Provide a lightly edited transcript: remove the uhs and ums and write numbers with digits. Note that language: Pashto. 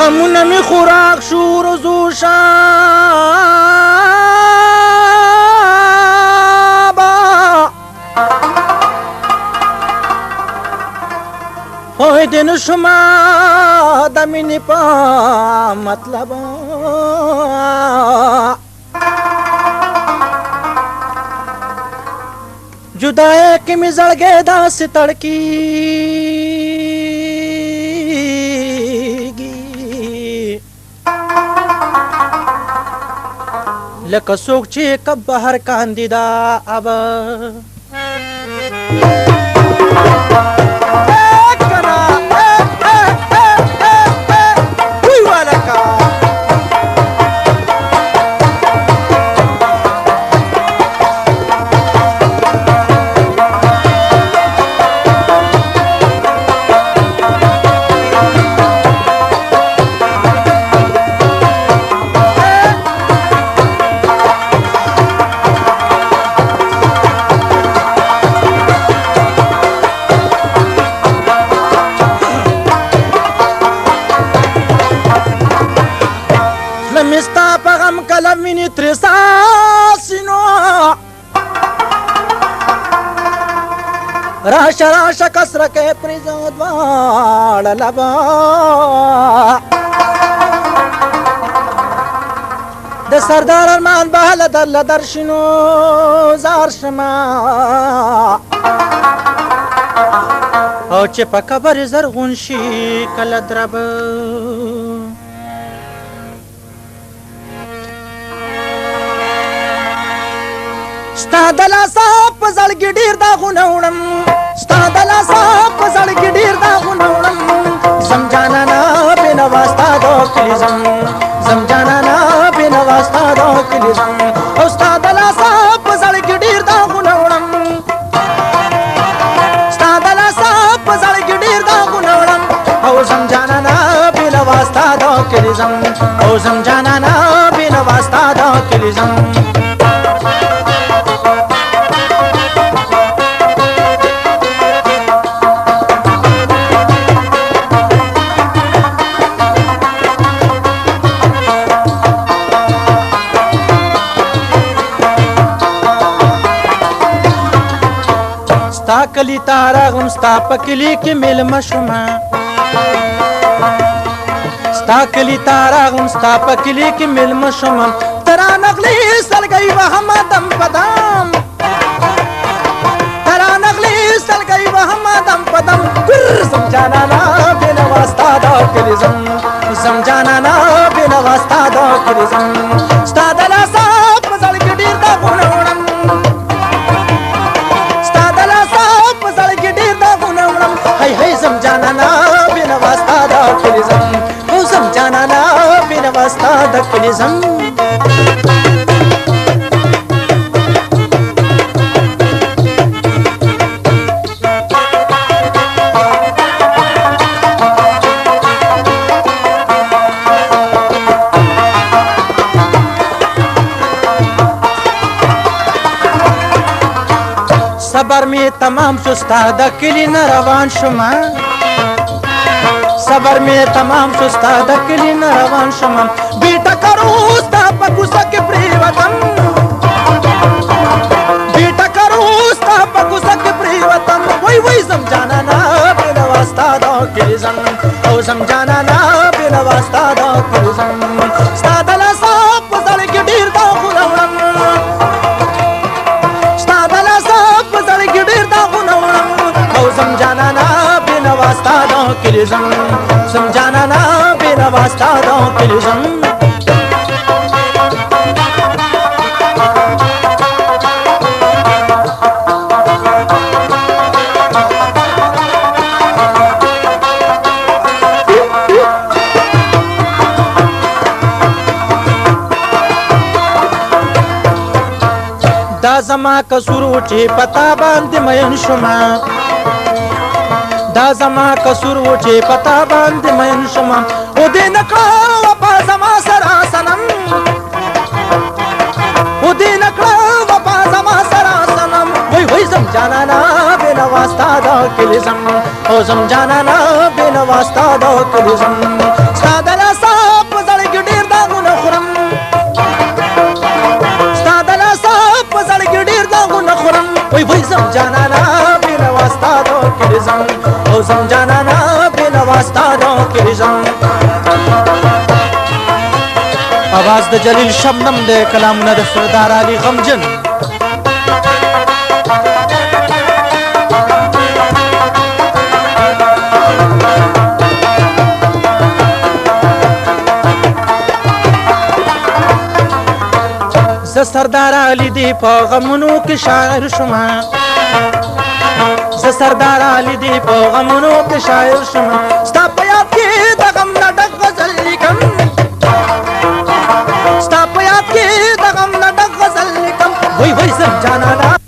غمونه می خوراک شو روزو شابا پوه دې نشما د مینې په مطلب जुदाई की मी जळगे दास तड़कीगी लका सोक चे कब बहर कांदिदा अब मिस्ता पगम कलम मिनी त्रिसासिनो राशा राशा कसर के प्रिजोद्वाड़ लबा द सरदार अरमान बहल दल दर्शनो जारशमा او چې په قبر زرغون شي کله درب ستا د لاسه په زړګي ډېر داغونه وړم ستا د لاسه په زړګي ډېر داغونه وړم زم جانانه بېنوا ستا د کلي ځم زم جانانه بېنوا ستا د کلي ځم او ستا د لاسه په زړګي ډېر داغونه وړم ستا د لاسه په زړګي ډېر داغونه وړم او زم جانانه بېنوا ستا د کلي ځم او زم جانانه بېنوا ستا د کلي ځم ستا کلی تارا غم ستا په کلی کې میلمه شومه ستا کلی تارا غم ستا په کلی کې میلمه شومه ترا نغلی سلګی وهم دم پدم ترا نغلی سلګی وهم دم پدم ګر سمجانا نا بنا واسطه دا کلی زم سمجانا نا بنا واسطه دا کلی زم ستا د لاسه په زړګي ډېر داغونه وړم زم جانانا بنا واسطه دا کلی زم او زم جانانا بنا واسطه دا کلی زم صبر می تمام شو ستا د کلی نه روان شوم صبر می تمام شو ستا د کلی نه روان شوم بیٹا کرو ستا په کوڅه کې پریوتم بیٹا کرو ستا په کوڅه کې پریوتم وای وای زم جانانا بنا واسطه دا کلی زم او زم جانانا بنا واسطه دا کلی زم ستا د لاسه په زړګي ډېر داغونه وړم زم جانانا بنا واسطه دا کلی زم زم جانانا بنا واسطه دا کلی زم دا زما کسور و چې پتا باندې مین شوما دا زما کسور و چې پتا باندې مین شوما او دې نکړه وپا زما سره سنم او دې نکړه وپا زما سره سنم وای وای زم جانانا بنا واسطه دا کلیزم او زم جانانا بینوا ستا د کلیزم ستا د لاسه په زړه کې ډېر داغونه خورم ستا د لاسه په زړه کې ډېر داغونه خورم وای زم جانانا بینوا ستا د کلیزم او زم جانانا بینوا ستا د کلیزم आवाज د جلیل شبنم د کلامونه د سردار علي غمجن ز سردار علي دی په غمونو کې شاعر شوم ز سردار علي دی په غمونو کې شاعر شوم ستا په یاد کې د غم نه ډک غزل لیکم ستا په یاد کې د غم نه ډک غزل لیکم وای زم جانانا